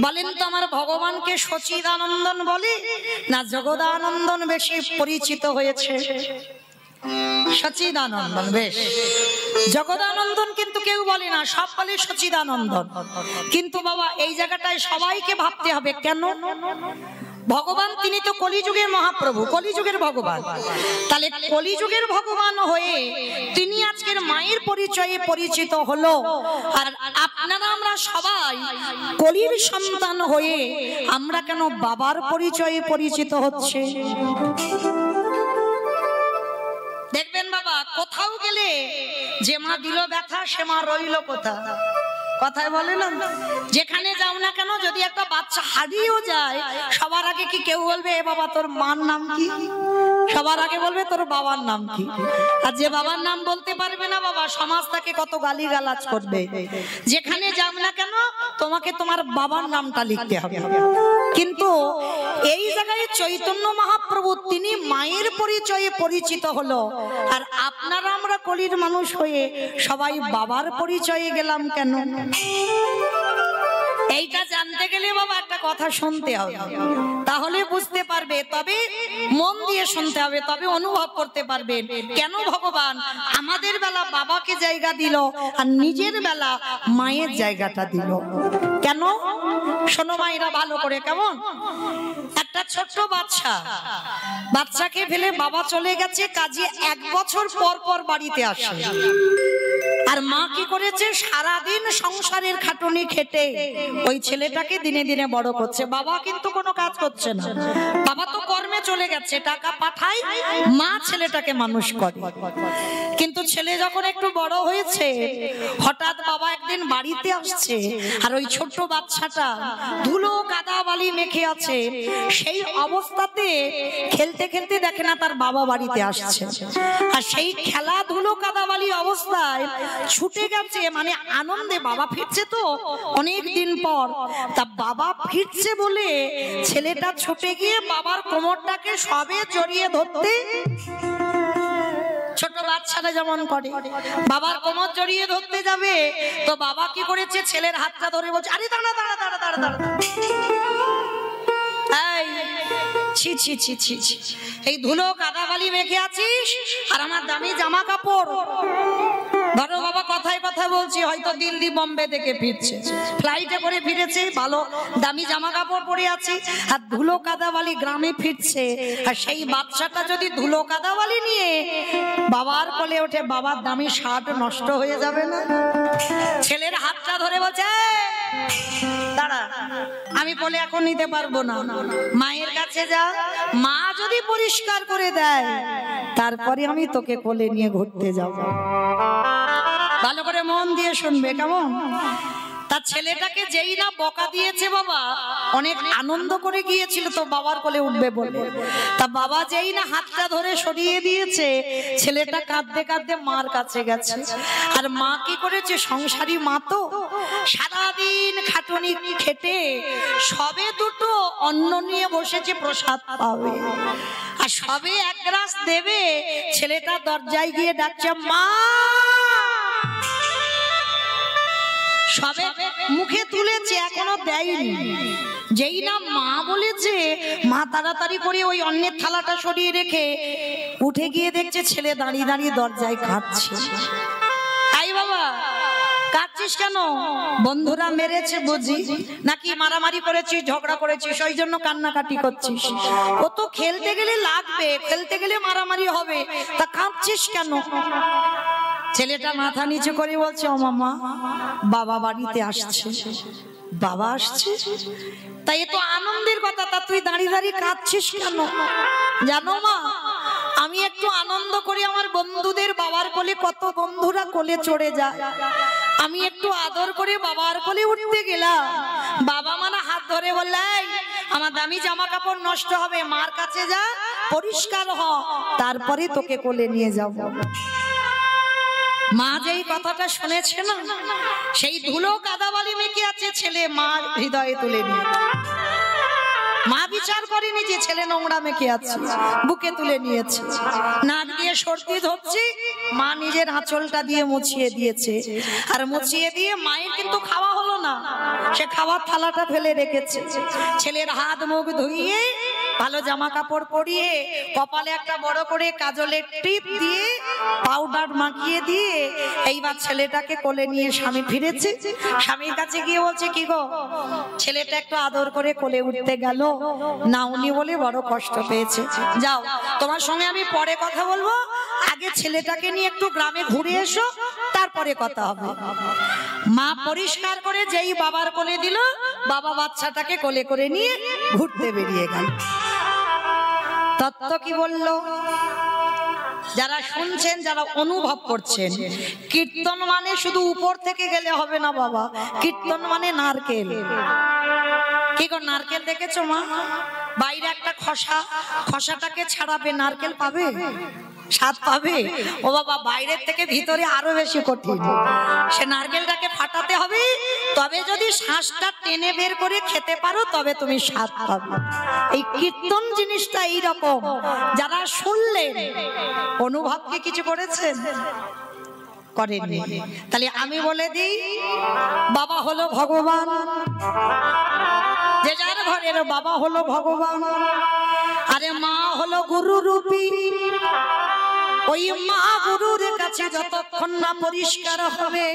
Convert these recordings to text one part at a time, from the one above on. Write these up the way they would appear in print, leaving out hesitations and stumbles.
বলেন তো আমার ভগবানকে সচিদানন্দন বলে না জগদানন্দন বেশি পরিচিত হয়েছে? সচিদানন্দন। বেশ, জগদানন্দন কিন্তু কেউ বলে না, সব বলে সচিদানন্দন। কিন্তু বাবা এই জায়গাটায় সবাইকে ভাবতে হবে, কেন? ভগবান তিনি তো কলিযুগের মহাপ্রভু, কলিযুগের ভগবান। তাহলে কলিযুগের ভগবান হয়ে তিনি আজকের মায়ের পরিচয়ে পরিচিত হলো, আর আপনারা আমরা সবাই কলির সন্তান হয়ে আমরা কেন বাবার পরিচয়ে পরিচিত হচ্ছে? দেখবেন বাবা, কোথাও গেলে যে মা দিল ব্যথা সে মা রইল কোথা, কথায় বলে না? যেখানে যাও না কেন, যদি একটা বাচ্চা হারিয়েও যায়, সবার আগে কি কেউ বলবে এ বাবা তোর মার নাম কি? সবার আগে বলবে তোর বাবার নাম কি? আর যে বাবার নাম বলতে পারবে না বাবা, সমাজ তাকে কত গালিগালাজ করবে। যেখানে যাও না কেন তোমাকে তোমার বাবার নামটা লিখতে হবে। কিন্তু এই জায়গায় চৈতন্য মহাপ্রভু তিনি মায়ের পরিচয়ে পরিচিত হলো, আর আপনারা আমরা কলির মানুষ হয়ে সবাই বাবার পরিচয়ে গেলাম কেন? এইটা জানতে গেলে বাবা একটা কথা শুনতে হবে, তাহলে বুঝতে পারবে। তবে মন দিয়ে শুনতে হবে, তবে অনুভব করতে পারবেন কেন ভগবান আমাদের বেলা বাবাকে জায়গা দিল আর নিজের বেলা মায়ের জায়গাটা দিল। কেন শোনো মায়েরা ভালো করে। কেমন একটা ছোট্ট বাচ্চাকে ফেলে বাবা চলে গেছে কাজে, 1 বছর পর পর বাড়িতে আসে, আর মা কি করেছে সারাদিন সংসারের খাটুনি খেটে ওই ছেলেটাকে দিনে দিনে বড় করছে। বাবা কিন্তু কোনো কাজ করছে না, বাবা তো কর্মে চলে গেছে, টাকা পাঠায়, মা ছেলেটাকে মানুষ করে। কিন্তু ছেলে যখন একটু বড় হয়েছে, হঠাৎ বাবা একদিন বাড়িতে আসছে, আর ওই ছোট্ট বাচ্চাটা ধুলো কাদা বালি মেখে আছে, সেই অবস্থাতে খেলতে খেলতে দেখে না তার বাবা বাড়িতে আসছে, আর সেই খেলা ধুলো কাদা বালি অবস্থায় ছুটে গেছে, মানে আনন্দে বাবা ফিরছে তো অনেক দিন পর, তা বাবা ফিরছে বলে ছেলেটা ছুটে গিয়ে বাবার কোমরটাকে সবে জড়িয়ে ধরতে, ছোট বাচ্চারা যেমন করে, বাবার কোমর জড়িয়ে ধরতে যাবে, তো বাবা কি করেছে ছেলের হাতটা ধরে বলছে আরে দাঁড়া দাঁড়া দাঁড়া দাঁড়া দাঁড়া, ছি ছি ছি ছি ছি, এই ধুলো কাদা বালি মেখে আছিস আর আমার দামি জামা কাপড়। ধরো বাবা কথায় কথা বলছি, হয়তো দিল্লি বোম্বে থেকে ফিরছে, ফ্লাইটে করে ফিরেছে, ভালো দামি জামা কাপড় পরে আছে, আর ধুলো কাদাবালি গ্রামে ফিরছে, আর সেই বাচ্চাটা যদি ধুলো কাদাবালি নিয়ে বাবার কোলে ওঠে, বাবার দামি শার্ট নষ্ট হয়ে যাবে না? ছেলের হাতটা ধরে বলছে দাঁড়া, আমি বলে এখন নিতে পারবো না, মায়ের কাছে যা, মা যদি পরিষ্কার করে দেয় তারপরে আমি তোকে কোলে নিয়ে ঘুরতে যাবো। ভালো করে মন দিয়ে শুনবে কেমন? তার ছেলেটাকে যেই না বকা দিয়েছে বাবা, অনেক আনন্দ করে গিয়েছিল তো বাবার কোলে উঠবে বলে, তা বাবা যেই না হাতটা ধরে সরিয়ে দিয়েছে, ছেলেটা কাঁদতে কাঁদতে মার কাছে গেছে। আর মা কি করেছে, সংসারী মা তো সারাদিন খাটুনি খেটে সবে দুটো অন্ন নিয়ে বসেছে প্রসাদ পাবে, আর সবে এক গ্লাস দেবে, ছেলেটা দরজায় গিয়ে ডাকছে মা, সবে মুখে তুলেছে এখনো দেয়নি। যেই না মা বলেছে, মা তাড়াতাড়ি করে ওই অন্যের থালাটা সরিয়ে রেখে উঠে গিয়ে দেখছে ছেলে দাঁড়িয়ে দাঁড়িয়ে দরজায় কাঁদছে। আই বাবা কাঁদছিস কেন? বন্ধুরা মেরেছে বুঝি, নাকি মারামারি করেছিস, ঝগড়া করেছিস, ওই জন্য কান্নাকাটি করছিস? ও তো খেলতে গেলে লাগবে, খেলতে গেলে মারামারি হবে, তা কাঁদছিস কেন? ছেলেটা মাথা নিচু করে বলছে ও মামা, বাবা বাড়িতে আসছে। বাবা আসছে? তাই এ তো আনন্দের কথা, তা তুই দাঁড়িয়ে দাঁড়িয়ে কাঁদছিস কেন? জানো মা, আমি একটু আনন্দ করি, আমার বন্ধুদের বাবার কোলে, কত বন্ধুরা কোলে চড়ে যায়, আমি একটু আদর করে বাবার কোলে উঠতে গেলাম, বাবা মানে হাত ধরে বললে আমার দামি জামা কাপড় নষ্ট হবে, মার কাছে যা, পরিষ্কার হ, তারপরে তোকে কোলে নিয়ে যাব। মা যেই কথাটা শুনেছে না, সেই ধুলো কাদাবালি মেখে আছে ছেলে, মা হৃদয়ে তুলে নিয়ে মা বিচার করেনি যে ছেলে নোংরা মেখে আছে, বুকে তুলে নিয়েছে, নাক দিয়ে সর্দি ধরছে, মা নিজের আঁচলটা দিয়ে মুছিয়ে দিয়েছে। আর মুছিয়ে দিয়ে মায়ের কিন্তু খাওয়া হলো না, সে খাওয়ার থালাটা ফেলে রেখেছে। ছেলের হাত মুখ ধুইয়ে ভালো জামা কাপড় পরিয়ে কপালে একটা বড় করে কাজলের টিপ দিয়ে পাউডার মাখিয়ে দিয়ে এইবার ছেলেটাকে কোলে নিয়ে স্বামী ফিরেছে। স্বামীর কাছে গিয়ে বলছে, কি গো, ছেলেটা একটু আদর করে কোলে উঠতে গেল না, উনি বলে বড় কষ্ট পেয়েছে। যাও, তোমার সঙ্গে আমি পরে কথা বলবো, আগে ছেলেটাকে নিয়ে একটু গ্রামে ঘুরে এসো, তারপরে কথা হবে। মা পরিষ্কার করে যেই বাবার কোলে দিল, বাবা বাচ্চাটাকে কোলে করে নিয়ে ঘুরতে বেরিয়ে গেল। তত্ত্ব কি বললো? যারা শুনছেন, যারা অনুভব করছেন, কীর্তন মানে শুধু উপর থেকে গেলে হবে না বাবা, কীর্তন মানে নারকেল। কি গো, নারকেল দেখেছো মা? বাইরে একটা খসা, খসাটাকে ছাড়াবে, নারকেল পাবে, স্বাদ পাবে। ও বাবা, বাইরের থেকে ভিতরে আরো বেশি কঠিন। সে নারকেলটাকে ফাটাতে হবে, তবে যদি শ্বাসটা টেনে বের করে খেতে পারো তবে তুমি স্বাদ পাবে। এই কীর্তন জিনিসটা এইরকম। যারা শুনলেন, অনুভব কি কিছু করেছেন? করেননি। তাহলে আমি বলে দিই, বাবা হলো ভগবান, যে যার ঘরের বাবা হলো ভগবান। আরে মা হলো গুরু রূপী। ওই মা গুরুর কাছে যতক্ষণ না পরিষ্কার হবে,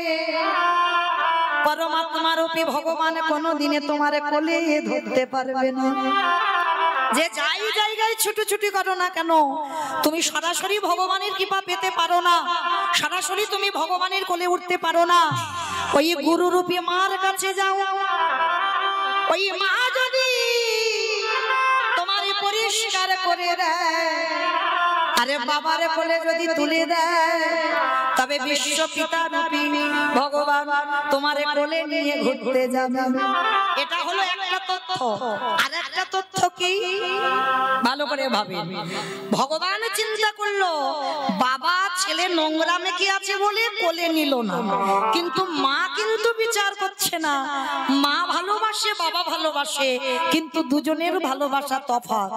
পরমাত্মা রূপী ভগবান কোনোদিনে তোমার কোলে ধরতে পারবে না। যে যাই জায়গায় ছুটোছুটি করো না কেন, তুমি সরাসরি ভগবানের কৃপা পেতে পারো না, সরাসরি তুমি ভগবানের কোলে উঠতে পারো না। ওই গুরু রূপী মার কাছে যাও। ওই মা যদি তোমার পরিষ্কার করে দেয়, আরে বাবার কোলে যদি তুলে দেয়, তবে বিশ্ব পিতা রূপী ভগবান তোমার কোলে নিয়ে ঘুরতে যাবে। এটা হলো একটা তথ্য। আর একটা তথ্য কি, ভালো করে ভাবেন। ভগবান চিন্তা করলো, বাবা ছেলে নোংরা মেখে আছে বলে কোলে নিল না, কিন্তু মা কিন্তু বিচার করছে না। মা ভালোবাসে, বাবা ভালোবাসে, কিন্তু দুজনের ভালোবাসা তফাৎ।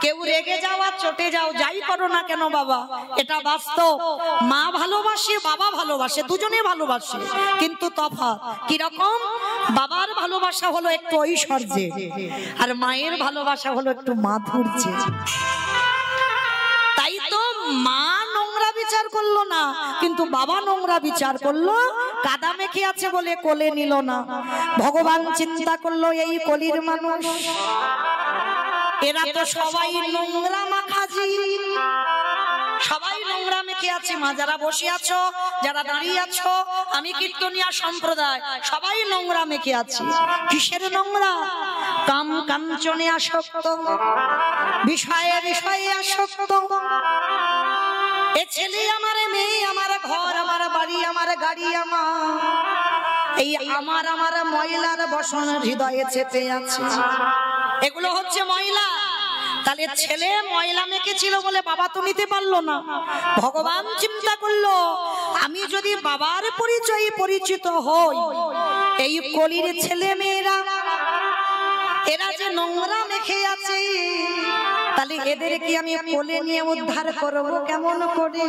কেউ রেগে যাও আর চটে যাও, যাই করো না কেন বাবা, এটা বাস্তব। মা ভালোবাসে, বাবা ভালোবাসে, দুজনে ভালোবাসে, কিন্তু তফাৎ কিরকম? বাবার ভালোবাসা হলো একটু ঐশ্বর্যে, আর মায়ের ভালোবাসা হলো একটু মাধুর্যে। তাই তো মা নোংরা বিচার করলো না, কিন্তু বাবা নোংরা বিচার করলো। কাদা মেখে আছে বলে কোলে নিল না। ভগবান চিন্তা করলো, এই কলির মানুষ, এরা তো সবাই নোংরা মাখাজি, সবাই নোংরা মেখে আছে। মা, যারা বসে আছো, যারা দাঁড়িয়ে আছো, আমি কীর্তনিয়া সম্প্রদায়, সবাই নোংরা মেখে আছে। কিসের নোংরা? কাম কাঞ্চনে আসক্ত, বিষয়ে বিষয়ে আসক্ত। এ ছেলে আমার, মেয়ে আমার, ঘর আমার, বাড়ি আমার, গাড়ি আমার, এই আমার আমার ময়লার বসন হৃদয়ে চেপে আছে। এগুলো হচ্ছে ময়লা। তাহলে ছেলে ময়লা মেখেছিল বলে বাবা তো নিতে পারলো না। ভগবান চিন্তা করলো, আমি যদি বাবার পরিচয়ে পরিচিত হই, এই কলির ছেলে মেয়েরা এরা যে নোংরা মেখে আছে, তাহলে এদেরকে আমি কোলে নিয়ে উদ্ধার করব কেমন করে?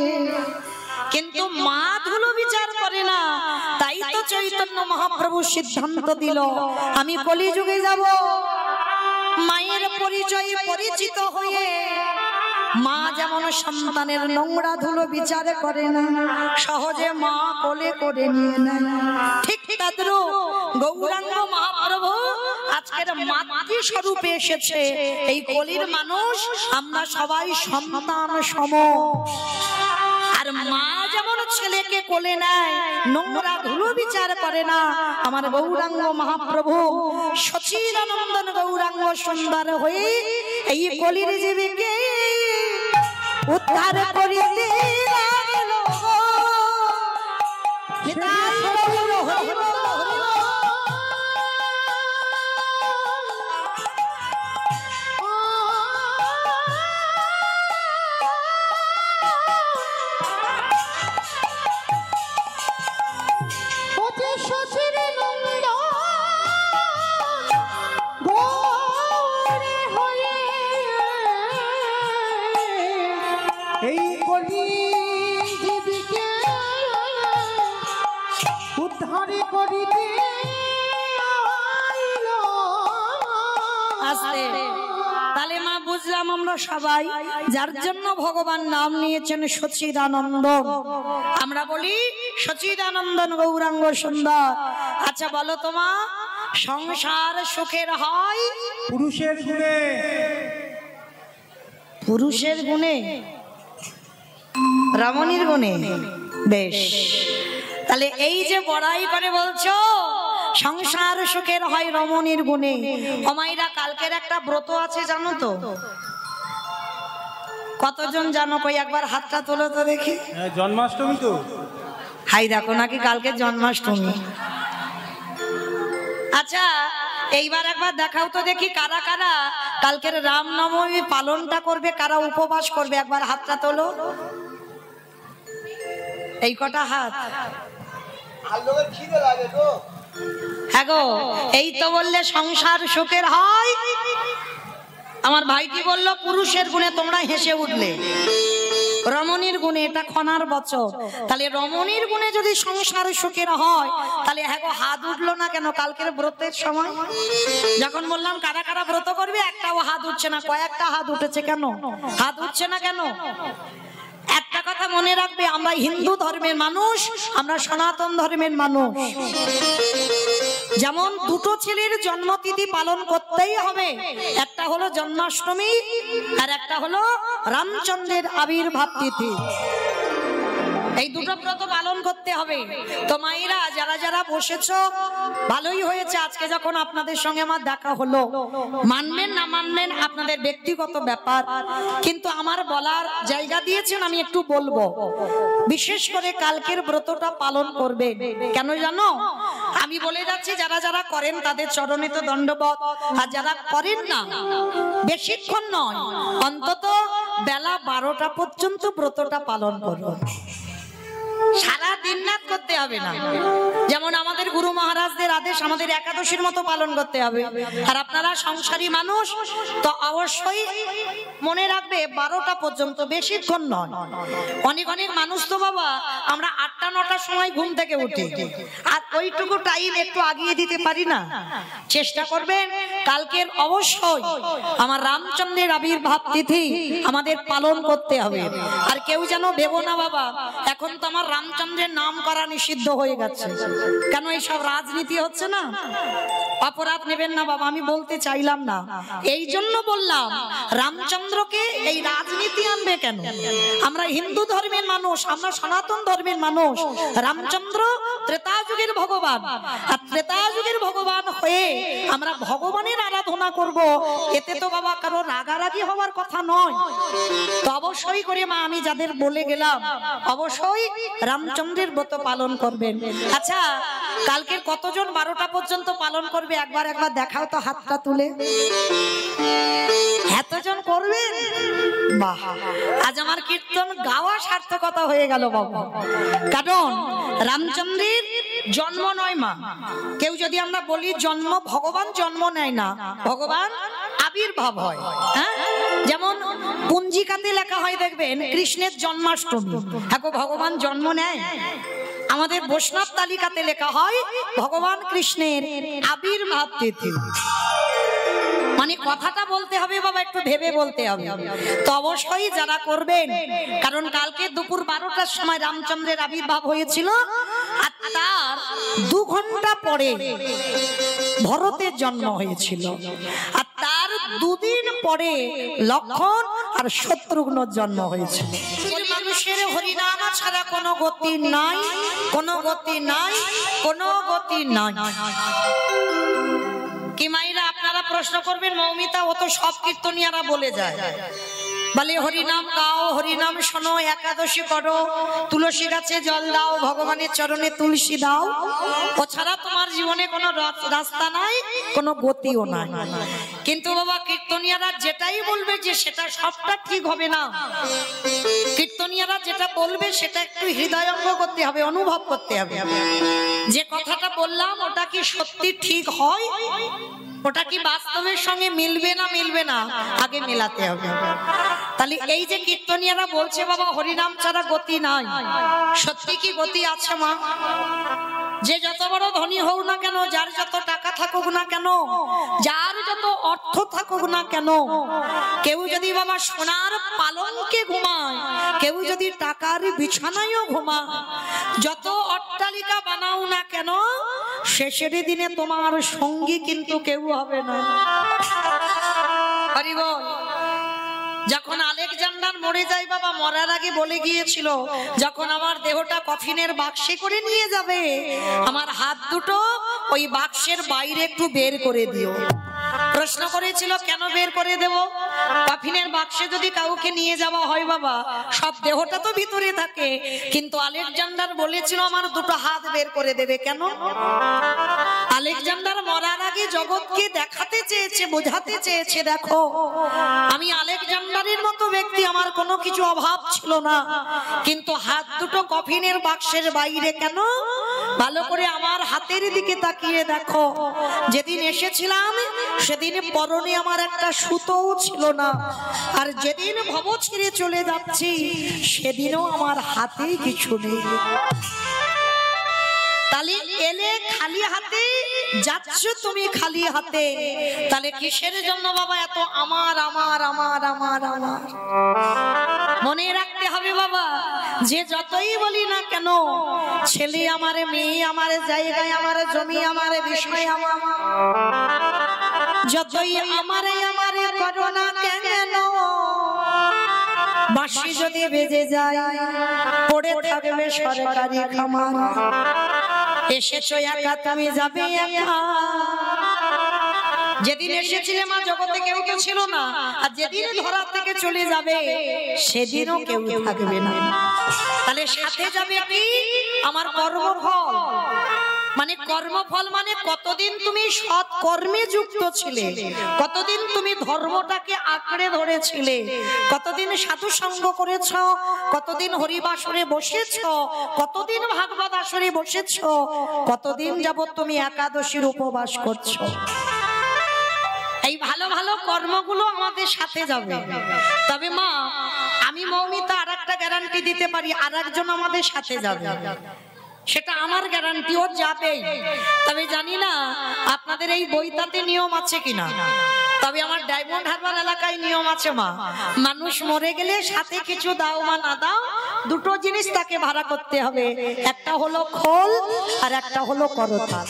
কিন্তু মা ধুলো বিচার করে না। তাই তো চৈতন্য মহাপ্রভু সিদ্ধান্ত দিল, আমি কলিযুগে যাব, মায়ের পরিচয়ে পরিচিত হয়ে। মা যেমন সন্তানের নোংরা ধুলো বিচার করে না, সহজে মা কোলে করে নিয়ে নেয়, ঠিক তদ্রূপ গৌরাঙ্গ মহাপ্রভু আজকের মাতৃ স্বরূপে এসেছে। এই কলির মানুষ আমরা সবাই সন্তান সম। আর মা যেমন ছেলেকে কোলে নেয়, নোংরা ধুলো বিচার করে না, আমার গৌরাঙ্গ মহাপ্রভু সচিদানন্দন গৌরাঙ্গ সুন্দর হয়ে এই কলির জীবকে উদ্ধার করিতে লাগলো। আস্তে। তাহলে মা বুঝলাম আমরা সবাই যার জন্য ভগবান নাম নিয়েছেন সচিদানন্দ, আমরা বলি সচিদানন্দন গৌরাঙ্গ সুন্দর। আচ্ছা বলো তোমা, সংসার সুখের হয় পুরুষের গুণে। পুরুষের গুণে, রমণীর গুণে? বেশ, তাহলে এই যে বড়াই করে বলছো সংসার সুখের হয় রমণীর গুণে। অমাইরা কালকের একটা ব্রত আছে জানো তো? কতজন জানো? কই একবার হাতটা তোলো তো দেখি। জন্মাষ্টমী তো। হাই দেখো নাকি কালকে জন্মাষ্টমী। আচ্ছা এইবার একবার দেখাও তো দেখি কারা কারা কালকের রামনবমী পালনটা করবে, কারা উপবাস করবে, একবার হাতটা তোলো। এই কটা হাত। হ্যাঁ গো, এই তো বললে সংসার সুখের হয়। আমার ভাইটি বললো পুরুষের গুণে, তোমরা হেসে উঠলে। রমণীর গুণে, এটা খনার বচন। তাহলে রমণীর গুণে যদি সংসার সুখের হয়, তাহলে হ্যাঁ গো হাত উঠলো না কেন কালকের ব্রতের সময়? যখন বললাম কারা কারা ব্রত করবে, একটাও হাত উঠছে না। কয়েকটা হাত উঠেছে, কেন হাত উঠছে না কেন? একটা কথা মনে রাখবে, আমরা হিন্দু ধর্মের মানুষ, আমরা সনাতন ধর্মের মানুষ। যেমন দুটো ছেলের জন্মতিথি পালন করতেই হবে, একটা হলো জন্মাষ্টমী আর একটা হলো রামচন্দ্রের আবির্ভাব তিথি। এই দুটো ব্রত পালন করতে হবে। তো মায়েরা যারা যারা বসেছো, ভালোই হয়েছে আজকে যখন আপনাদের সঙ্গে আমার দেখা হলো। মানবেন না মানবেন আপনাদের ব্যক্তিগত ব্যাপার, কিন্তু আমার বলার জায়গা দিয়েছেন, আমি একটু বলবো। বিশেষ করে কালকের ব্রতটা পালন করবে। কেন জানো? আমি বলে যাচ্ছি, যারা যারা করেন তাদের চরণে তো দণ্ডবত, আর যারা করেন না বেশিক্ষণ নয়, অন্তত বেলা 12টা পর্যন্ত ব্রতটা পালন করুন। সারা দিন রাত করতে হবে না। যেমন আমাদের গুরু মহারাজদের আদেশ আমাদের একাদশীর মতো পালন করতে হবে। আর আপনারা সংসারী মানুষ, তো অবশ্যই মনে রাখবে 12টা পর্যন্ত, বেশিক্ষণ নয়। অনেক অনেক মানুষ তো বাবা আমরা 8টা-9টার সময় ঘুম থেকে উঠি, আর ওইটুকু টাইম একটু আগিয়ে দিতে পারি না। চেষ্টা করবেন কালকের অবশ্যই আমার রামচন্দ্রের আবির্ভাব তিথি আমাদের পালন করতে হবে। আর কেউ যেন ভেবো না বাবা এখন তো আমার রামচন্দ্রের নাম করা নিষিদ্ধ হয়ে গেছে, কেন এইসব রাজনীতি হচ্ছে না? অপরাধ নেবেন না বাবা, আমি বলতে চাইলাম না। এই জন্য বললাম রামচন্দ্রকে এই রাজনীতি আনবে কেন? আমরা হিন্দু ধর্মের মানুষ, আমরা সনাতন ধর্মের মানুষ। রামচন্দ্র ত্রেতা যুগের ভগবান, আর ত্রেতা যুগের ভগবান হয়ে আমরা ভগবানের আরাধনা করব, এতে তো বাবা কারো রাগারাগি হওয়ার কথা নয়। তো অবশ্যই করে মা আমি যাদের বলে গেলাম অবশ্যই রামচন্দ্রের ব্রত পালন করবেন। আচ্ছা কালকের কতজন 12টা পর্যন্ত পালন করবে একবার দেখাও তো হাতটা তুলে। এতজন করবেন? বাহ, আজ আমার কীর্তন গাওয়া সার্থকতা হয়ে গেল বাবা। কারণ রামচন্দ্রের জন্ম নয় মা, কেউ যদি আমরা বলি জন্ম, ভগবান জন্ম নেয় না, ভগবান আবির্ভাব হয়। হ্যাঁ, যেমন পঞ্জিকাতে লেখা হয় দেখবেন কৃষ্ণের জন্মাষ্টমী, হ্যাঁ ভগবান জন্ম নেয়। আমাদের বৈষ্ণব তালিকাতে লেখা হয় ভগবান কৃষ্ণের আবির্ভাব তিথি। মানে কথাটা বলতে হবে বাবা, একটু ভেবে বলতে হবে। তো অবশ্যই যারা করবেন, কারণ কালকে দুপুর 12টার সময় রামচন্দ্রের আবির্ভাব হয়েছিল, আর তার 2 ঘন্টা পরে ভরতের জন্ম হয়েছিল, আর তার 2 দিন পরে লক্ষণ আর শত্রুঘ্নর জন্ম হয়েছিল। মানুষের হরিনাম ছাড়া কোনো গতি নাই, কোনো গতি নাই, কোনো গতি নাই। কি মাইরা আপনারা প্রশ্ন করবেন, মৌমিতা ও তো সব কীর্তনিয়ারা বলে যায়, বলে হরিনাম গাও, হরিনাম শোনো, একাদশী করো, তুলসী গাছে জল দাও, ভগবানের চরণে তুলসী দাও, ও ছাড়া তোমার জীবনে কোনো রাস্তা নাই, কোনো গতিও নাই। কিন্তু বাবা কীর্তনিয়ারা যেটাই বলবে যে সেটা সবটা ঠিক হবে না। কীর্তনিয়ারা যেটা বলবে সেটা একটু হৃদয়ঙ্গ করতে হবে, অনুভব করতে হবে। যে কথাটা বললাম ওটা কি সত্যি ঠিক হয়, ওটা কি বাস্তবের সঙ্গে মিলবে না মিলবে না, আগে মেলাতে হবে। তাহলে এই যে কীর্তনিয়ারা বলছে বাবা হরিনাম ছাড়া গতি নাই, সত্যি কি গতি আছে মা? যে যত বড় ধনী হোক না কেন, যার যত টাকা থাকুক না কেন, যার যত অর্থ থাকুক না কেন, কেউ যদি বাবা সোনার পালঙ্কে ঘুমায়, কেউ যদি টাকার বিছানায়ও ঘুমায়, যত অট্টালিকা বানাও না কেন, শেষের দিনে তোমার সঙ্গী কিন্তু কেউ হবে না। হরি বল। যখন আলেকজান্ডার মরে যায় বাবা, মরার আগে বলে গিয়েছিল, যখন আমার দেহটা কফিনের বাক্সে করে নিয়ে যাবে, আমার হাত দুটো ওই বাক্সের বাইরে একটু বের করে দিও। প্রশ্ন করেছিল কেন বের করে দেব? কফিনের বাক্সে যদি কাউকে নিয়ে যাওয়া হয় বাবা, সব দেহটা তো ভিতরে থাকে, কিন্তু আলেকজান্ডার বলেছিল আমার দুটো হাত বের করে দেবে। কেন? আলেকজান্ডার মরার আগে জগৎকে দেখাতে চেয়েছে, বোঝাতে চেয়েছে, দেখো আমি আলেকজান্ডারের মতো ব্যক্তি, আমার কোনো কিছু অভাব ছিল না, কিন্তু হাত দুটো কফিনের বাক্সের বাইরে কেন? ভালো করে আমার হাতের দিকে তাকিয়ে দেখো, যেদিন এসেছিলাম সেদিন পরনে আমার একটা সুতোও ছিল না, আর যেদিন ভব ছেড়ে চলে যাচ্ছি সেদিনও আমার হাতে কিছু নেই। তাহলে এলে খালি হাতে, যাচ্ছ তুমি খালি হাতে, তাহলে কিসের জন্য বাবা এত আমার আমার আমার আমার আমার? মনে রাখতে হবে বাবা, যে যতই বলি না কেন, ছেলে আমার, মেয়ে আমার, জায়গায় আমার, জমি আমার, বিষয় আমার, যতই আমারে আমারে করো না কেন, বাঁশি যদি বেজে যায় পড়ে থাকবে সরকারি খামার। এসেছো একা, তুমি যাবে একা। যেদিন এসেছিলে মা জগতে কেউ তো ছিল না, আর যেদিন ধরা থেকে চলে যাবে সেদিনও কেউ থাকবে না। তাহলে সাথে যাবে কি? আমার কর্মফল। মানে কর্মফল মানে কতদিন তুমি সৎ কর্মে যুক্ত ছিলে, কতদিন তুমি ধর্মটাকে আঁকড়ে ধরেছিলে, কতদিন সাধু সঙ্গ করেছ, কতদিন হরিবাসরে বসেছ, কতদিন ভাগবত আসরে বসেছ, কতদিন যাবত তুমি একাদশীর উপবাস করছো। এই ভালো ভালো কর্মগুলো আমাদের সাথে যাবে। তবে মা, আমি মৌমিতা আর একটা গ্যারান্টি দিতে পারি, আর একজন আমাদের সাথে যাবে, সেটা আমার গ্যারান্টি, ও যাবেই। তবে জানি না আপনাদের এই বইটাতে নিয়ম আছে কিনা, তবে আমার ডায়মন্ড হারবার এলাকায় নিয়ম আছে মা, মানুষ মরে গেলে সাথে কিছু দাও বা না দাও, দুটো জিনিস তাকে ভাড়া করতে হবে, একটা হলো খোল আর একটা হলো করতাল।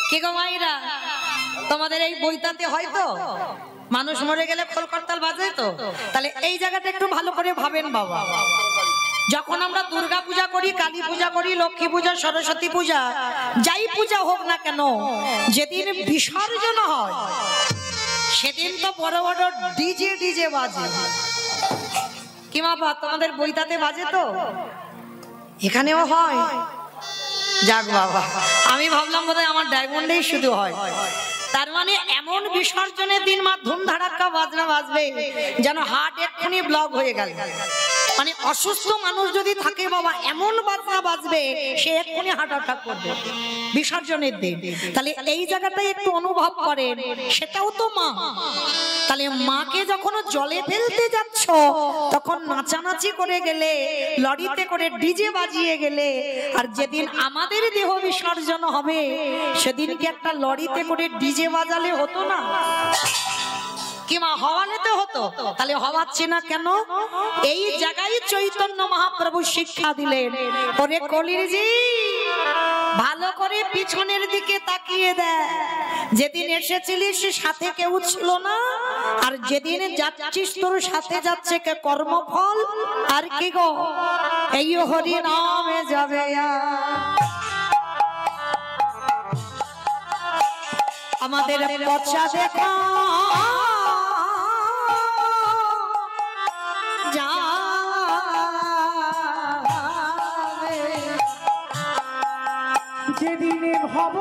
কি গো মাইরা, তোমাদের এই বইটাতে হয়তো মানুষ মরে গেলে খোল করতাল বাজে তো? তাহলে এই জায়গাটা একটু ভালো করে ভাবেন বাবা। যখন আমরা দুর্গা পূজা করি, কালী পূজা করি, লক্ষ্মী পূজা, সরস্বতী পূজা, যাই পূজা হোক না কেন, যেদিন বিসর্জন হয় সেদিন তো বড় বড় ডিজে ডিজে বাজে। কি বাবা, তোমাদের বইটাতে বাজে তো? এখানেও হয়? যাক বাবা, আমি ভাবলাম বোধহয় আমার ডায়মন্ডেই শুধু হয়। তার মানে এমন বিসর্জনের দিন মা ধুম ধাড়াক্কা বাজনা বাজবে যেন হার্ট এক্ষুনি ব্লক হয়ে গেল। মানে অসুস্থ মানুষ যদি থাকে বাবা, এমন বাজনা বাজবে সে এক্ষুনি হার্ট অ্যাটাক করবে বিসর্জনের দিন। তাহলে এই জায়গাটাই একটু অনুভব করেন, সেটাও তো মা। তাহলে মাকে যখন জলে ফেলতে যাচ্ছ তখন নাচানাচি করে গেলে, লরিতে করে ডিজে বাজিয়ে গেলে, আর যেদিন আমাদের দেহ বিসর্জন হবে সেদিন কি একটা লরিতে করে ডিজে বাজালে হতো না? কি মা, হওয়ালেতে হতো? তাহলে হওয়াচ্ছে না কেন? এই জায়গায় চৈতন্য মহাপ্রভু শিক্ষা দিলেন, ওরে কলিরজি ভালো করে পিছনের দিকে তাকিয়ে দেয়, যেদিন এসেছিলিস সাথে কেউ ছিল না, আর যেদিন যাচ্ছিস তোর সাথে যাচ্ছে কে কর্মফল। আর কি গো, এই হরি নামে যাবে। আমাদের পচা দেখা যেদিনে ভব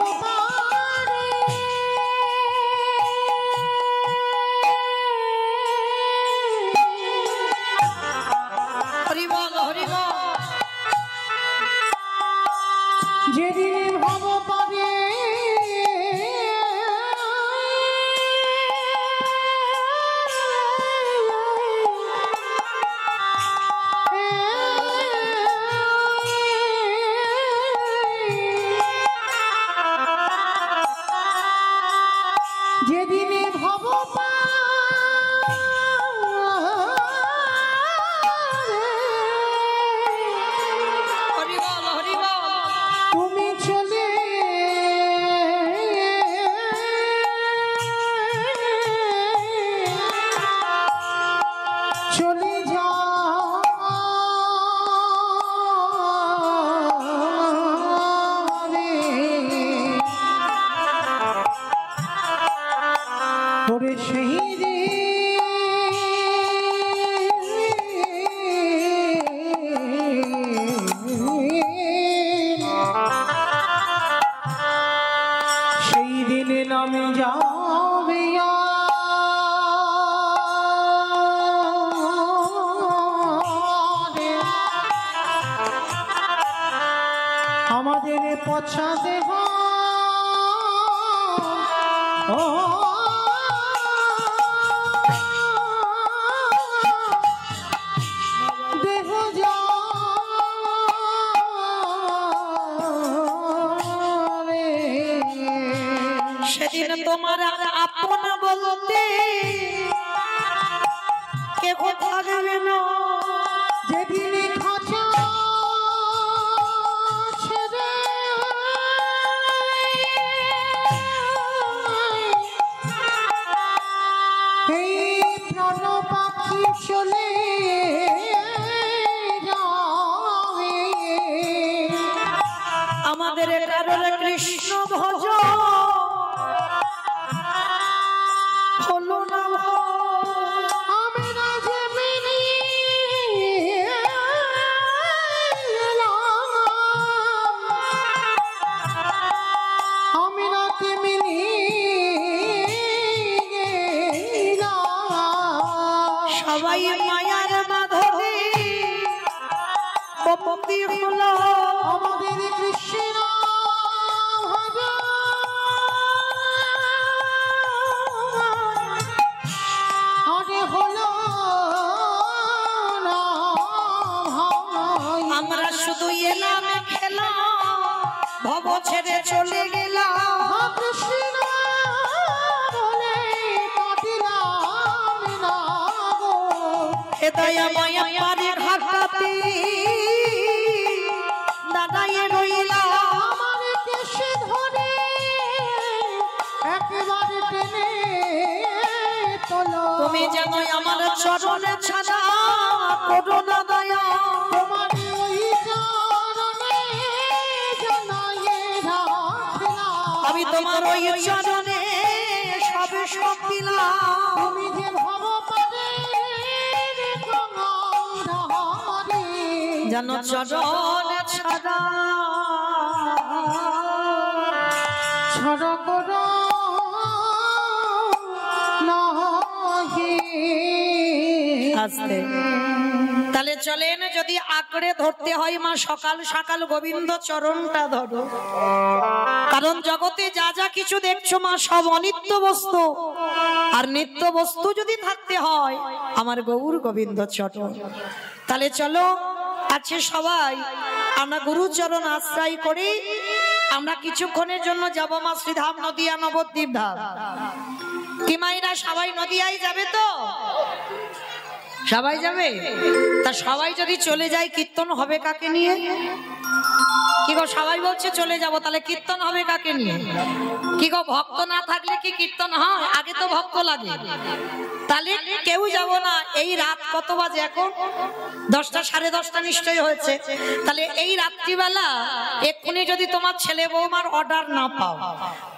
হরিবল হরিবল, যেদিনে ভব পাবে যেদিনে ভব তুমি চলে চলে যাবে ওরে সেই সেই দিনে নামে যাবে আমাদের পছা দেহ ও দেহ যাবে সেদিন তোমার আর আপন বলতে কেউ থাকবে না। যেদিনে খাঁচা ছেড়ে এই প্রাণ পাখি চলে যাবে আমাদের কারণ কৃষ্ণ ভজ হলো না আমরা যে মেনে আমরা তেমনি সবাই মায়ার মাধবে বন্দী হলো। আমাদের কৃষ্ণ ভজ আরে হলো না ভাই আমরা শুধু এলাম খেলাম ভব ছেড়ে চলে গেলাম। কৃষ্ণ বলে কাটিলাম না গো এ দয়া মায়া পারে ঘাটাতে দাঁড়াইয়ে রইলাম। আমার দেশে ধরে একবারে টেনে তোলো তুমি যেন আমার চরণে ছাড়া করো না দয়া। তোমার ওই চরণে জানাইয়ে রাখলাম আমি তোমার ওই চরণে সবে সব দিলাম। তুমি যে ভব পারে গঙ্গাধারে যেন চরণে ছাড়া ছড়া করো নাহি আসতে। তাহলে চলেন, যদি আঁকড়ে ধরতে হয় মা সকাল সকাল গোবিন্দ চরণটা ধরো। কারণ জগতে যা যা কিছু দেখছো মা সব অনিত্য বস্তু, আর নিত্য বস্তু যদি থাকতে হয় আমার গৌর গোবিন্দ চরণ। তাহলে চলো আছে সবাই আমরা গুরুচরণ আশ্রয় করি। আমরা কিছুক্ষণের জন্য যাব মা শ্রীধাম নদিয়া নবদ্বীপ ধাম। কি মাইরা সবাই নদিয়ায় যাবে তো? সবাই যাবে? তা সবাই যদি চলে যায় কীর্তন হবে কাকে নিয়ে? কি গো সবাই বলছে চলে যাব, তাহলে কীর্তন হবে কাকে নিয়ে? কি গো ভক্ত না থাকলে কি কীর্তন হয়? আগে তো ভক্ত লাগে। তাহলে কেউ যাব না। এই রাত কত বাজে এখন? 10টা 10:30 নিশ্চয়ই হয়েছে। তাহলে এই রাত্রিবেলা এক্ষুনি যদি তোমার ছেলে বৌমার অর্ডার না পাও,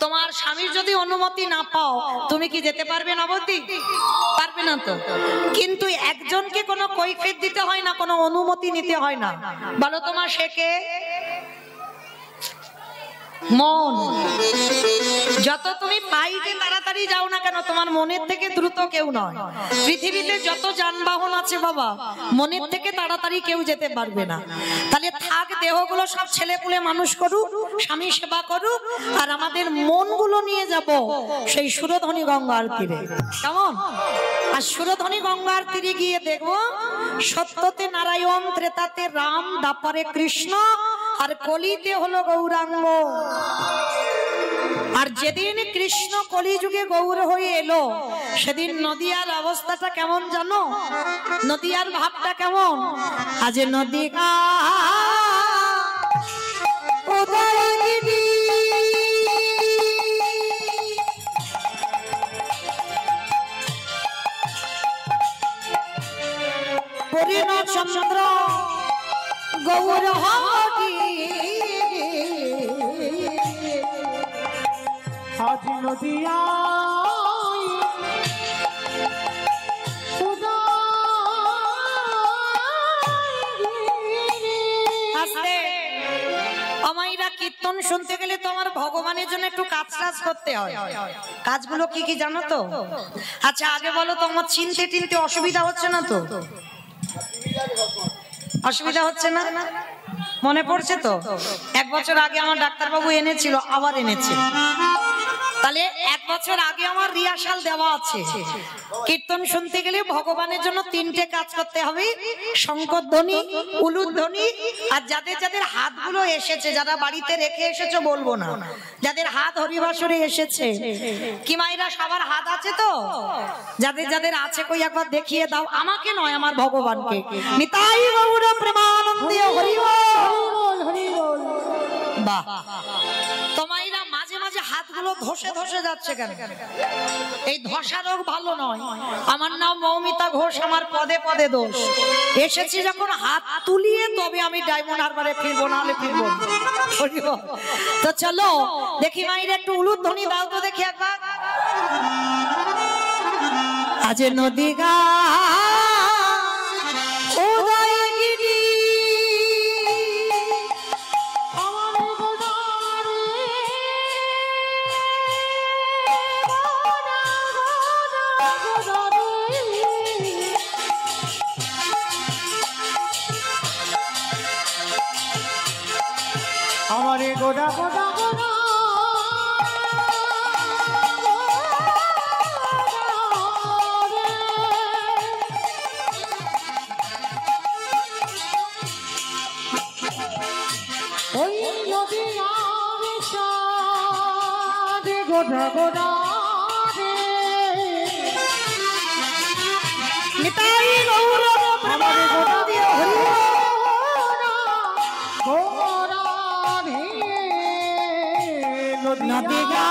তোমার স্বামীর যদি অনুমতি না পাও, তুমি কি যেতে পারবে নবদ্বীপ? পারবে না তো। কিন্তু একজনকে কোনো কৈফিয়ত দিতে হয় না, কোনো অনুমতি নিতে হয় না। বলো তোমার সে কে? মন। যত তুমি বাইরে তাড়াতাড়ি যাও না কেন, তোমার মনের থেকে দ্রুত কেউ নয়। পৃথিবীতে যত যানবাহন আছে বাবা, মনের থেকে তাড়াতাড়ি কেউ যেতে পারবে না। তাহলে থাক দেহগুলো সব ছেলেপুলে মানুষ করুক, স্বামী সেবা করুক, আর আমাদের মনগুলো নিয়ে যাব সেই সুরধনী গঙ্গার তীরে। কেমন? আর সুরধনী গঙ্গার তীরে গিয়ে দেখবো সত্যতে নারায়ণ, ত্রেতাতে রাম, দ্বাপরে কৃষ্ণ, আর কলিতে হলো গৌরাঙ্গ। আর যেদিন কৃষ্ণ কলিযুগে গৌর হয়ে এলো সেদিন নদিয়ার অবস্থাটা কেমন জানো? নদিয়ার ভাবটা কেমন? আজ নদী উদয়গিরি পরিণ চন্দ্র গৌর হরি আজ নদিয়া আমাইরা কীর্তন শুনতে গেলে তোমার ভগবানের জন্য একটু কাজ করতে হয়। কাজগুলো কি কি জানো তো? আচ্ছা আগে বলো তো, আমার চিনতে টিনতে অসুবিধা হচ্ছে না তো? অসুবিধা হচ্ছে না? মনে পড়ছে তো? 1 বছর আগে আমার ডাক্তারবাবু এনেছিল, আবার এনেছে। তাহলে 1 বছর আগে আমার রিহার্সাল দেওয়া আছে। কীর্তন শুনতে গেলে ভগবানের জন্য 3টে কাজ করতে হবে: শঙ্করধ্বনি, উলুধ্বনি, আর যাদের যাদের হাতগুলো এসেছে, যারা বাড়িতে রেখে এসেছো বলবো না, যাদের হাত হরিবাসরে এসেছে, কি মায়েরা সবার হাত আছে তো? যাদের যাদের আছে কই একবার দেখিয়ে দাও। আমাকে নয়, আমার ভগবানকে। নিতাই গৌর প্রেমানন্দে হরি বল হরি বল। বাহ, তোমাইরা মাঝে মাঝে হাতগুলো ধসে ধসে যাচ্ছে কেন? এই ধসা রোগ ভালো নয়। আমার নাম মৌমিতা ঘোষ, আমার পদে পদে দোষ। এসেছি যখন হাত তুলিয়ে তবে আমি ডায়মন্ড হারবারে ফিরবো, না হলে ফিরবো। তো চলো দেখি মাইরা একটু উলুধ্বনি দাও তো দেখি একবার। আজ নদী গা উদয়গিরি আমারে গোদা গোদা গোদা ওই নদী আমি সাদে গোদা গোদা নিতাই গৌর প্রেমানন্দে হরি নদী গা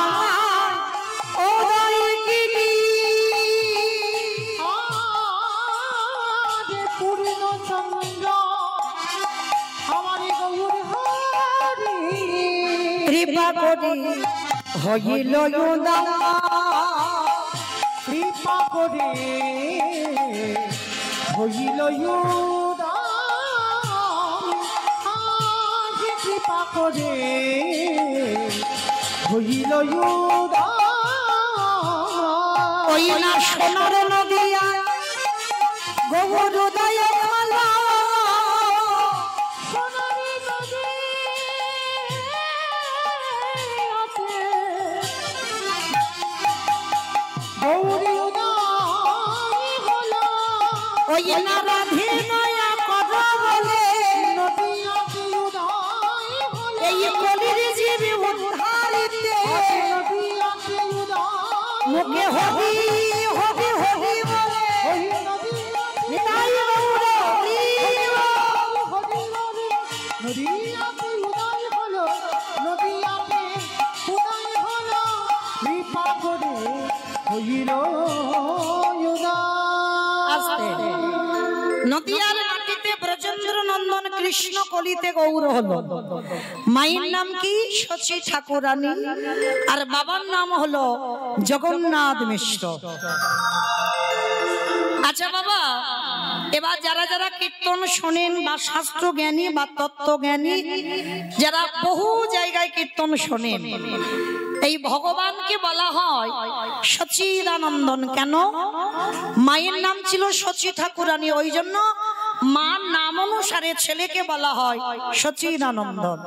উদয়গিরি পূর্ণ চন্দ্র আমার গৌর হরি কৃপা করি হইল উদয়, কৃপা করে হইল আজ কৃপা করে হইল ওই না সোনার নদিয়া গৌর উদয় মালা সোনারি নদী গৌরী উদয় হলো ওই না রাধে নয়া কথা বলে নদীয়াতে উদয় হলো এই কলির জীবী উদ্ধারিতে নদীয়াতে উদয় মুখে হবি হবি হবি বলে ওই নদীয়াতে নিতাই গৌর হরি নদীয়াতে উদয় হলো নদীয়াতে উদয় হলো কৃপা করে হইল আস্তে। নদিয়ার মাটিতে ব্রজেন্দ্র নন্দন কৃষ্ণ কলিতে গৌর হলো। মায়ের নাম কি? শচী ঠাকুরানী, আর বাবার নাম হলো জগন্নাথ মিশ্র। আচ্ছা বাবা, এবার যারা যারা কীর্তন শোনেন বা শাস্ত্র জ্ঞানী বা তত্ত্ব জ্ঞানী, যারা বহু জায়গায় কীর্তন শোনেন, এই ভগবানকে বলা হয় সচিদানন্দন। কেন? মায়ের নাম ছিল শচী ঠাকুরানী, ওই জন্য মার নাম অনুসারে ছেলেকে বলা হয় সচিদানন্দন।